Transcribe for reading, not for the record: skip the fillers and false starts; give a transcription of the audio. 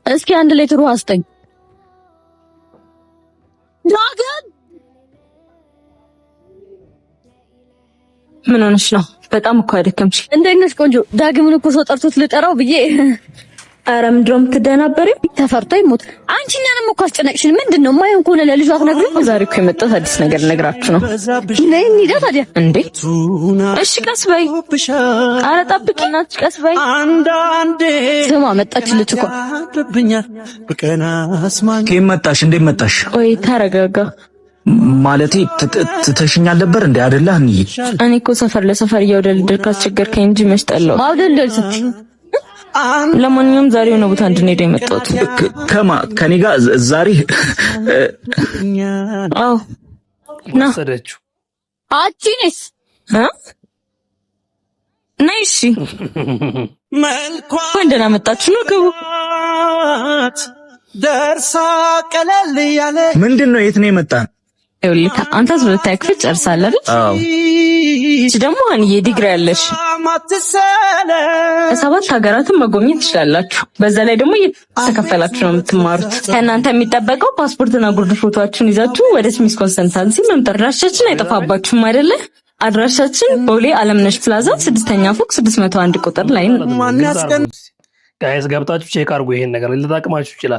እስኪ 1 ሊትር ውሃ ስጠኝ ዳግም። ምን ሆነሽ ነው? በጣም እኮ አደከምሽ። እንዴት ነሽ ቆንጆ? ዳግምን እኮ ሰው ጠርቶት ልጠራው ብዬ። አረ ምንድነው የምትደናበሪው? ተፈርቶ ይሞት። አንቺ እኛንም እኮ አስጨነቅሽን። ምንድነው የማይሆን ከሆነ ለልጇ አትነግሪም? ዛሬ እኮ የመጣሁት አዲስ ነገር ነግራችሁ ነው። ነይ እንሂዳ ታዲያ። እንዴ እሺ ቀስ በይ። አረ ጠብቂ እናትሽ፣ ቀስ በይ። ስማ መጣችልሽ እኮ። ከየት መጣሽ? እንዴት መጣሽ? ቆይ ተረጋጋ። ማለቴ ትተሽኛል ነበር እንዴ? አይደለ እንሂድ። እኔ እኮ ሰፈር ለሰፈር እያወደልደልክ አስቸገርከኝ እንጂ መች ጠላሁ። ማውደልደል ስትይ ለማንኛውም ዛሬ የሆነ ቦታ እንድንሄድ የመጣሁት ከኔ ጋር ዛሬ። አዎ ና አቺኔስ ነይ። እሺ ወንደና መጣችሁ ነው። ግቡ። ደርሳ ቀለል ያለ ምንድነው? የት ነው የመጣን? ይኸውልህ አንተ 12ኛ ክፍል ጨርሳለህ አይደል? አዎ። እሺ ደግሞ አንዬ ዲግሪ ያለሽ 7 ሀገራትን መጎብኘት ትችላላችሁ። በዛ ላይ ደግሞ እየተከፈላችሁ ነው የምትማሩት። ከእናንተ የሚጠበቀው ፓስፖርትና ጉርድ ፎቶአችሁን ይዛችሁ ወደ ስሚስ ኮንሰልታንሲ መምጣት። አድራሻችን አይጠፋባችሁም አይደለ? አድራሻችን ቦሌ አለምነሽ ፕላዛ 6ኛ ፎቅ 601 ቁጥር ላይ ነው። ጋይስ ገብታችሁ ቼክ አድርጉ። ይሄን ነገር ልታቅማችሁ ይችላል።